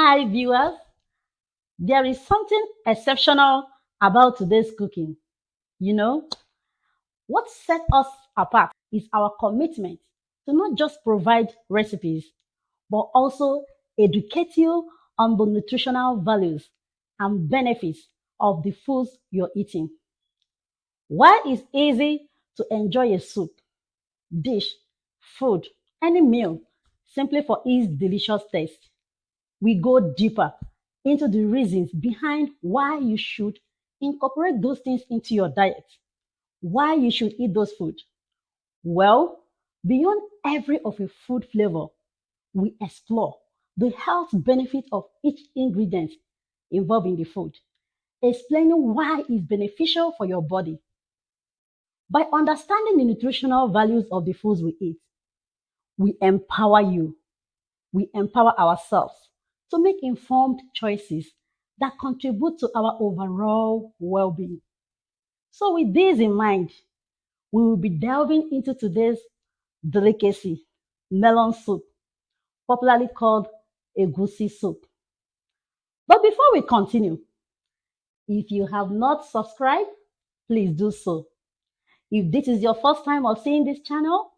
Hi viewers, there is something exceptional about today's cooking. You know, what sets us apart is our commitment to not just provide recipes, but also educate you on the nutritional values and benefits of the foods you're eating. While it's easy to enjoy a soup, dish, food, any meal simply for its delicious taste, we go deeper into the reasons behind why you should incorporate those things into your diet, why you should eat those food. Well, beyond every of a food flavor, we explore the health benefit of each ingredient involved in the food, explaining why it's beneficial for your body. By understanding the nutritional values of the foods we eat, we empower you, we empower ourselves to make informed choices that contribute to our overall well being. So, with this in mind, we will be delving into today's delicacy, melon soup, popularly called Egusi soup. But before we continue, if you have not subscribed, please do so. If this is your first time of seeing this channel,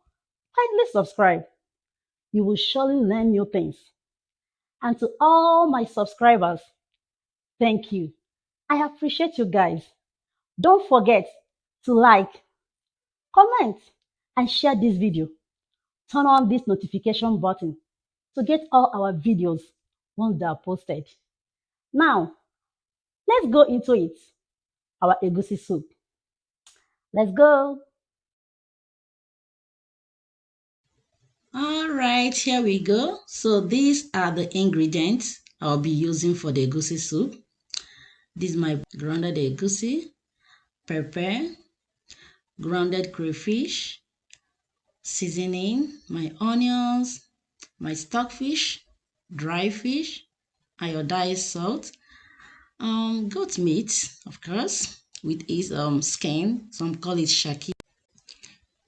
kindly subscribe. You will surely learn new things. And to all my subscribers, thank you. I appreciate you guys. Don't forget to like, comment, and share this video. Turn on this notification button to get all our videos once they are posted. Now, let's go into it. Our egusi soup. Let's go. All right, here we go. So these are the ingredients I'll be using for the egusi soup. This is my grounded egusi, pepper, grounded crayfish, seasoning, my onions, my stockfish, dry fish, iodized salt, goat meat, of course, with its skin. Some call it shaki.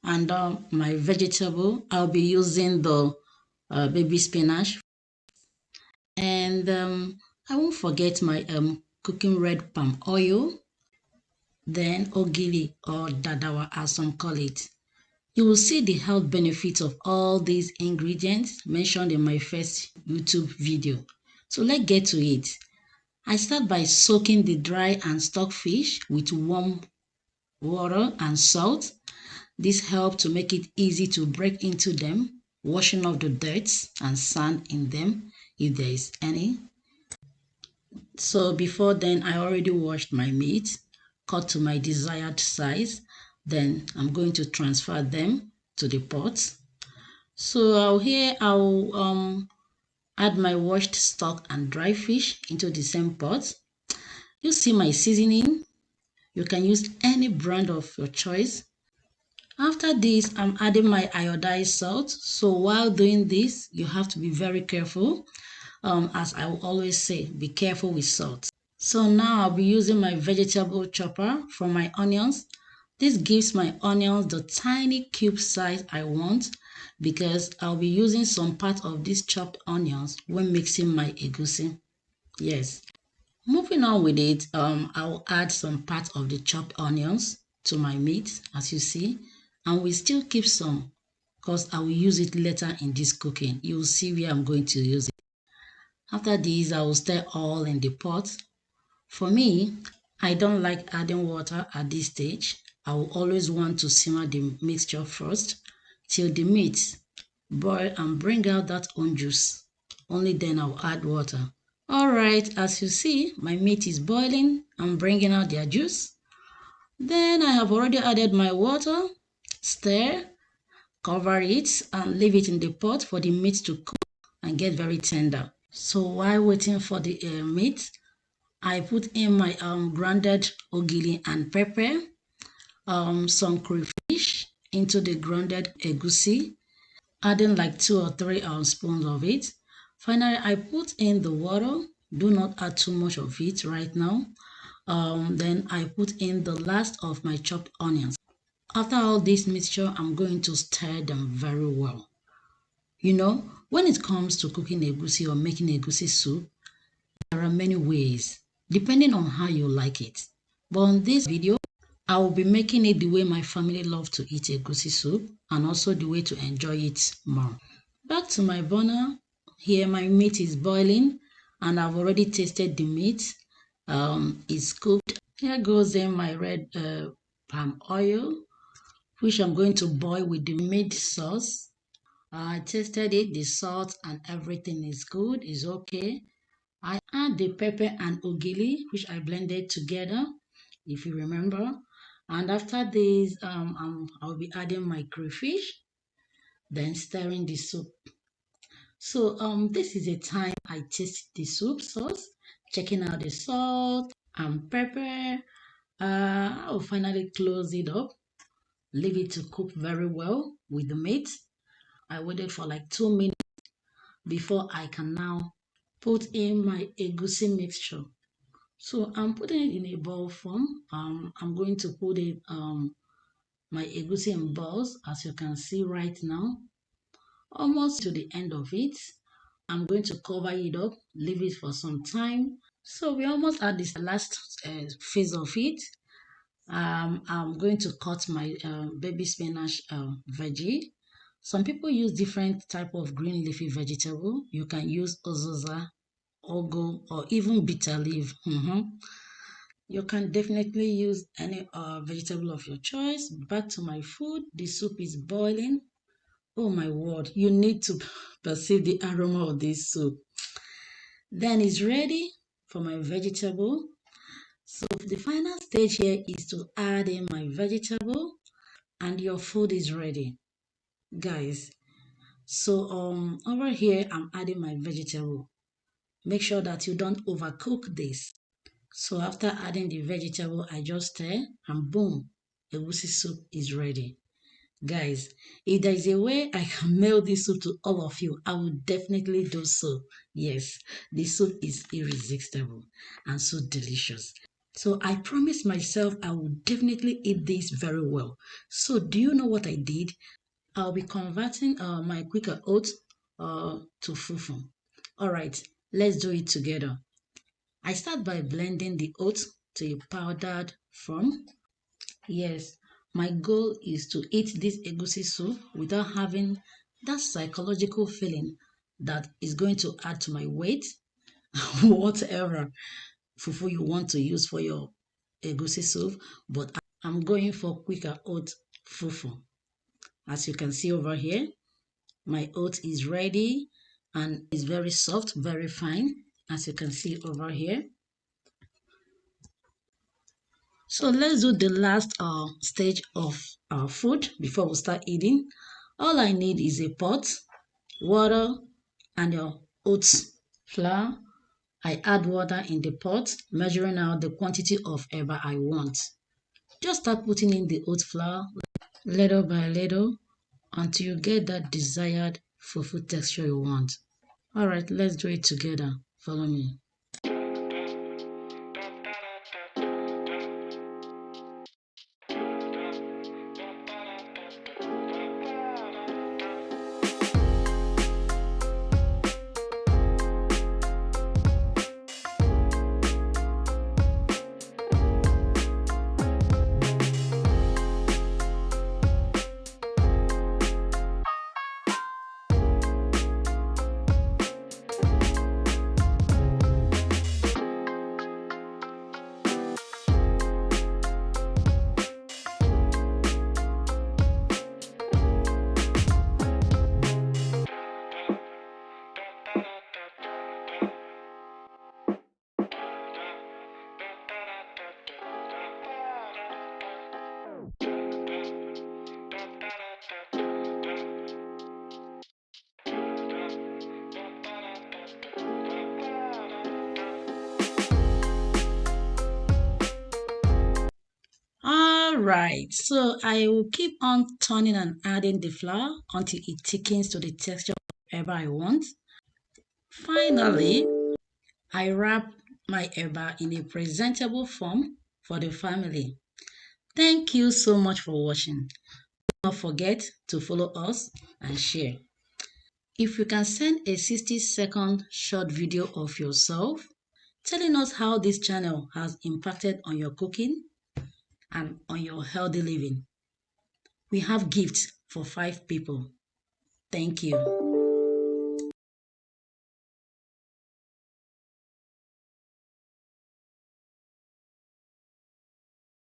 And my vegetable, I'll be using the baby spinach. And I won't forget my cooking red palm oil, then ogili or dadawa as some call it. You will see the health benefits of all these ingredients mentioned in my first YouTube video. So let's get to it. I start by soaking the dry and stock fish with warm water and salt. This helps to make it easy to break into them, washing off the dirt and sand in them if there is any. So before then, I already washed my meat, cut to my desired size. Then I'm going to transfer them to the pot. So here I'll add my washed stock and dry fish into the same pot. You see my seasoning. You can use any brand of your choice. After this, I'm adding my iodized salt. So while doing this, you have to be very careful. As I will always say, be careful with salt. So now I'll be using my vegetable chopper for my onions. This gives my onions the tiny cube size I want because I'll be using some part of these chopped onions when mixing my egusi. Yes. Moving on with it, I'll add some part of the chopped onions to my meat, as you see, and we still keep some because I will use it later in this cooking. You will see where I'm going to use it. After this, I will stir all in the pot. For me, I don't like adding water at this stage. I will always want to simmer the mixture first till the meat boil and bring out that own juice. Only then I'll add water. Alright, as you see, my meat is boiling and bringing out their juice. Then I have already added my water, stir, cover it and leave it in the pot for the meat to cook and get very tender. So while waiting for the meat, I put in my grounded ogili and pepper, some crayfish into the grounded egusi, adding like 2 or 3 spoons of it. Finally, I put in the water. Do not add too much of it right now. Then I put in the last of my chopped onions. After all this mixture, I'm going to stir them very well. You know, when it comes to cooking egusi or making egusi soup, are many ways, depending on how you like it. But on this video, I will be making it the way my family love to eat egusi soup and also the way to enjoy it more. Back to my burner. Here my meat is boiling and I've already tasted the meat. It's cooked. Here goes in my red palm oil, which I'm going to boil with the meat sauce. I tasted it, the salt and everything is good, is okay. I add the pepper and ogili, which I blended together, if you remember. And after this, I'll be adding my crayfish, then stirring the soup. So this is a time I taste the soup sauce, checking out the salt and pepper. I'll finally close it up, leave it to cook very well with the meat. I waited for like 2 minutes before I can now put in my egusi mixture. So I'm putting it in a bowl form. I'm going to put it my egusi in balls, as you can see right now, almost to the end of it. I'm going to cover it up, leave it for some time. So we almost at this last phase of it. I'm going to cut my baby spinach veggie. Some people use different type of green leafy vegetable. You can use ozoza, ogo, or even bitter leaf. You can definitely use any vegetable of your choice. Back to my food. The soup is boiling. Oh my word, you need to perceive the aroma of this soup. Then it's ready for my vegetable. So the final stage here is to add in my vegetable and your food is ready. Guys, so over here I'm adding my vegetable. Make sure that you don't overcook this. So after adding the vegetable, I just stir and boom, egusi soup is ready. Guys, if there is a way I can mail this soup to all of you, I will definitely do so. Yes, the soup is irresistible and so delicious. So I promised myself I would definitely eat this very well. So do you know what I did? I'll be converting my Quaker Oats to fufu. All right, let's do it together. I start by blending the oats to a powdered form. Yes, my goal is to eat this egusi soup without having that psychological feeling that is going to add to my weight, whatever fufu you want to use for your egusi soup, but I'm going for Quaker Oat Fufu. As you can see over here, my oat is ready and it's very soft, very fine, as you can see over here. So let's do the last stage of our food before we start eating. All I need is a pot, water, and your oats flour. I add water in the pot, measuring out the quantity of eba I want. Just start putting in the oat flour little by little until you get that desired fufu texture you want. All right, let's do it together. Follow me. All right, so I will keep on turning and adding the flour until it thickens to the texture whatever I want. Finally, I wrap my eba in a presentable form for the family. Thank you so much for watching. Do not forget to follow us and share. If you can send a 60-second short video of yourself telling us how this channel has impacted on your cooking and on your healthy living. We have gifts for 5 people. Thank you.